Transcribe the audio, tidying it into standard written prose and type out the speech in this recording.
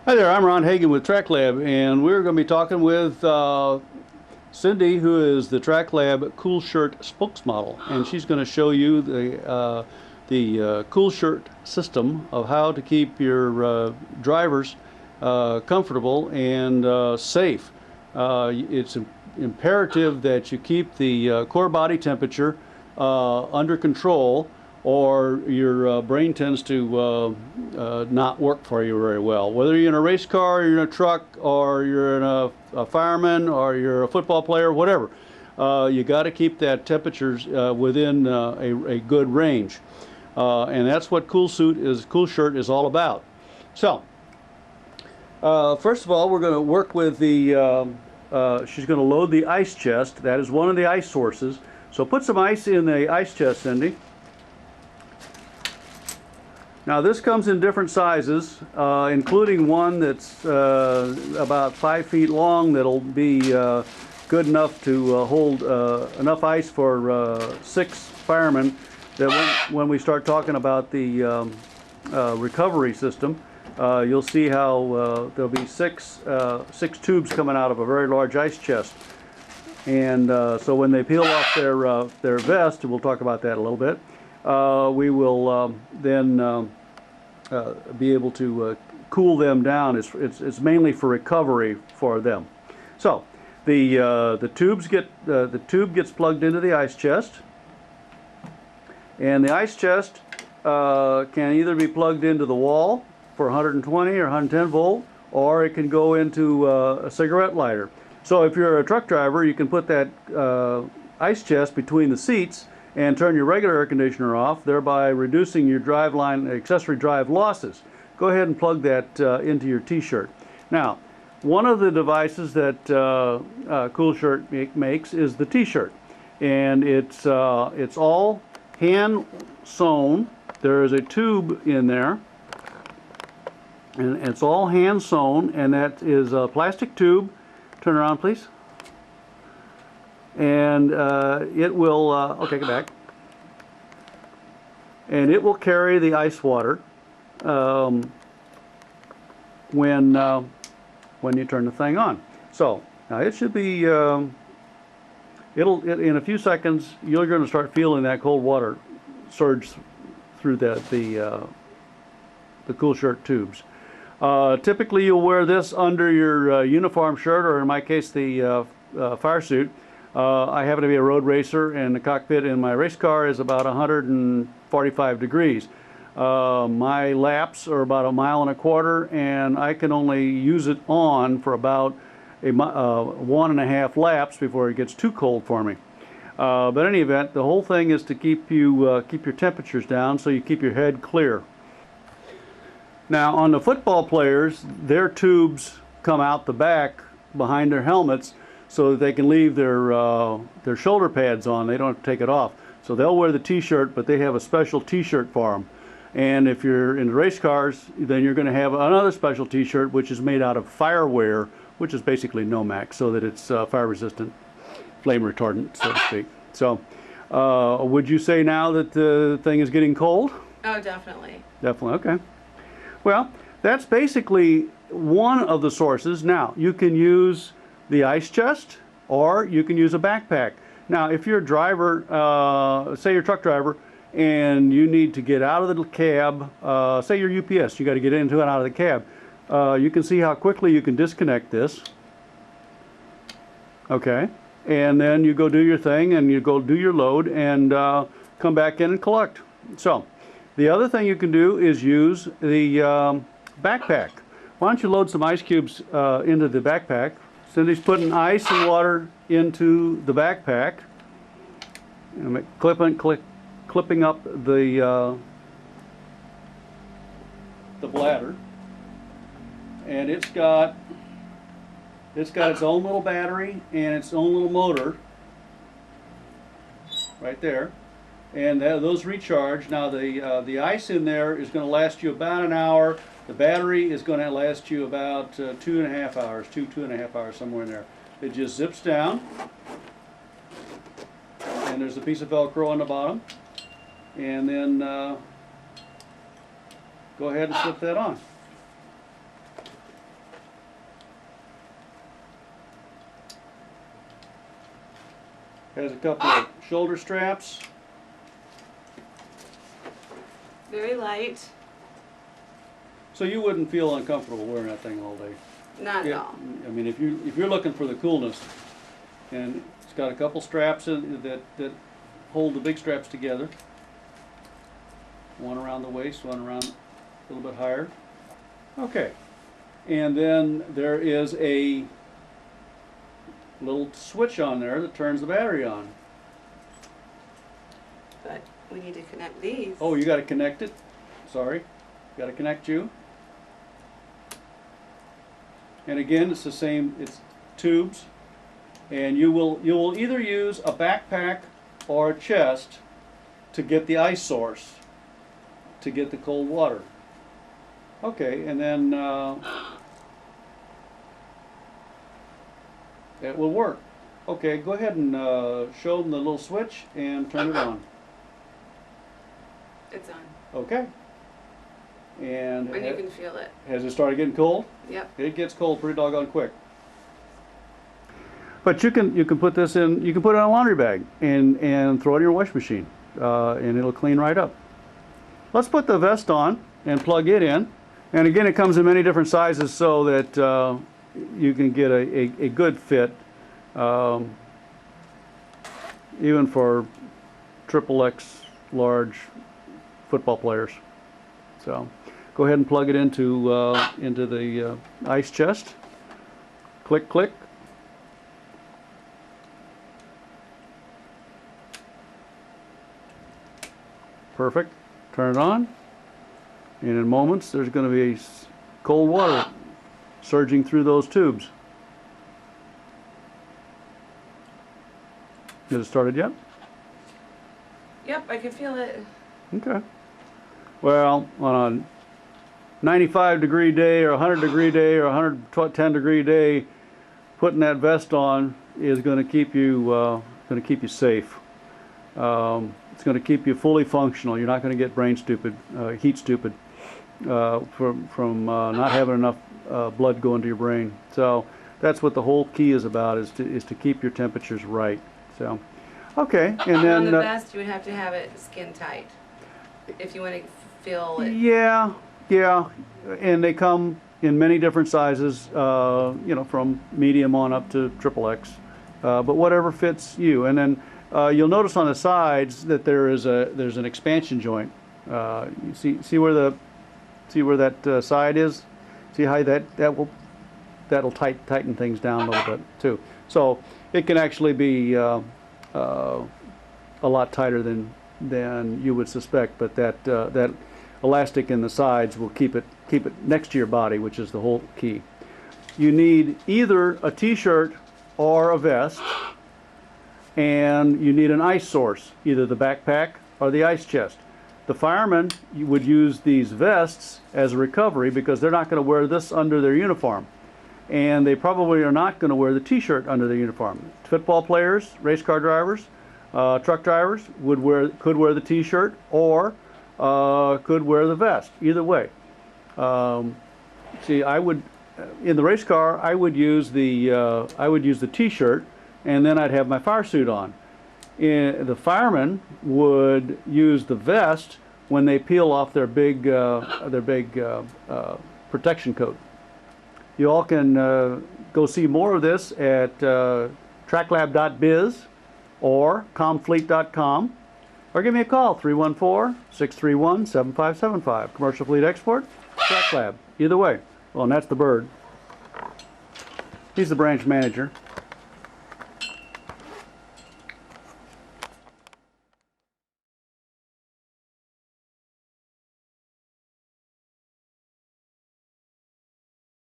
Hi there, I'm Ron Hagen with TrackLab, and we're going to be talking with Cindy, who is the TrackLab CoolShirt spokesmodel, and she's going to show you the CoolShirt system of how to keep your drivers comfortable and safe. It's imperative that you keep the core body temperature under control, or your brain tends to not work for you very well. Whether you're in a race car, or you're in a truck, or you're in a fireman, or you're a football player, whatever, you got to keep that temperatures within a good range. And that's what CoolShirt is all about. So, first of all, we're going to work with she's going to load the ice chest. That is one of the ice sources. So put some ice in the ice chest, Cindy. Now this comes in different sizes, including one that's about 5 feet long that'll be good enough to hold enough ice for 6 firemen. That when we start talking about the recovery system, you'll see how there'll be six tubes coming out of a very large ice chest. And so when they peel off their vest, and we'll talk about that a little bit, we will then be able to cool them down. It's mainly for recovery for them. So the tube gets plugged into the ice chest, and the ice chest can either be plugged into the wall for 120 or 110 volt, or it can go into a cigarette lighter. So if you're a truck driver, you can put that ice chest between the seats and turn your regular air conditioner off, thereby reducing your driveline accessory drive losses. Go ahead and plug that into your t-shirt. Now, one of the devices that CoolShirt makes is the t-shirt, and it's all hand sewn. There is a tube in there, and it's all hand sewn, and that is a plastic tube. Turn around, please. And it will, okay, get back. And it will carry the ice water when you turn the thing on. So now it should be, in a few seconds, you're going to start feeling that cold water surge through the CoolShirt tubes. Typically, you'll wear this under your uniform shirt, or in my case, the fire suit. I happen to be a road racer, and the cockpit in my race car is about 145 degrees. My laps are about 1.25 miles, and I can only use it on for about 1.5 laps before it gets too cold for me. But in any event, the whole thing is to keep your temperatures down, so you keep your head clear. Now, on the football players, their tubes come out the back behind their helmets, so that they can leave their shoulder pads on. They don't have to take it off. So they'll wear the t-shirt, but they have a special t-shirt for them. And if you're in the race cars, then you're going to have another special t-shirt, which is made out of Fireware, which is basically Nomex, so that it's fire resistant, flame retardant, so to speak. So would you say now that the thing is getting cold? Oh, definitely. Definitely, okay. Well, that's basically one of the sources. Now, you can use the ice chest, or you can use a backpack. Now, if you're a driver, say you're a truck driver, and you need to get out of the cab, say you're UPS, you got to get into and out of the cab. You can see how quickly you can disconnect this. Okay, and then you go do your thing, and you go do your load, and come back in and collect. So, the other thing you can do is use the backpack. Why don't you load some ice cubes into the backpack? Cindy's putting ice and water into the backpack, and clipping up the bladder, and it's got its own little battery and its own little motor right there, and those recharge. Now the ice in there is going to last you about an hour. The battery is going to last you about 2.5 hours, 2.5 hours, somewhere in there. It just zips down, and there's a piece of Velcro on the bottom, and then go ahead and slip that on. Has a couple of shoulder straps. Very light. So you wouldn't feel uncomfortable wearing that thing all day. Not at all. I mean, if you're looking for the coolness, and it's got a couple straps in that hold the big straps together. One around the waist, one around a little bit higher. Okay, and then there is a little switch on there that turns the battery on. But we need to connect these. Oh, you got to connect it. Sorry, got to connect you. And again, it's the same. It's tubes, and you will either use a backpack or a chest to get the ice source, to get the cold water. Okay, and then that will work. Okay, go ahead and show them the little switch and turn it on. It's on. Okay. And And you can feel it. has it started getting cold? Yep. It gets cold pretty doggone quick. But you can put this in. You can put it in a laundry bag and throw it in your wash machine, and it'll clean right up. Let's put the vest on and plug it in. And again, it comes in many different sizes so that you can get a good fit, even for XXX large football players. So go ahead and plug it into the ice chest. Click, click. Perfect. Turn it on. And in moments, there's going to be cold water surging through those tubes. Has it started yet? Yep, I can feel it. Okay. Well, on a 95-degree day or 100-degree day or 110-degree day, putting that vest on is going to keep you safe. It's going to keep you fully functional. You're not going to get brain stupid, heat stupid, from not having enough blood going to your brain. So that's what the whole key is about: is to keep your temperatures right. So, okay, and then on the vest, you would have to have it skin tight if you want to feel it. Yeah, and they come in many different sizes. From medium on up to XXX, but whatever fits you. And then you'll notice on the sides that there's an expansion joint. You see where that side is? See how that'll tighten things down a little bit too. So it can actually be a lot tighter than you would suspect, but that elastic in the sides will keep it next to your body, which is the whole key. You need either a t-shirt or a vest, and you need an ice source, either the backpack or the ice chest. The firemen would use these vests as a recovery because they're not going to wear this under their uniform. And they probably are not going to wear the t-shirt under their uniform. Football players, race car drivers, truck drivers could wear the t-shirt or could wear the vest. Either way. See, I would in the race car I would use the t-shirt, and then I'd have my fire suit on. The firemen would use the vest when they peel off their big protection coat. You all can go see more of this at tracklab.biz or comfleet.com, or give me a call, 314-631-7575. Commercial Fleet Export, Track Lab. Either way. Well, and that's the bird. He's the branch manager.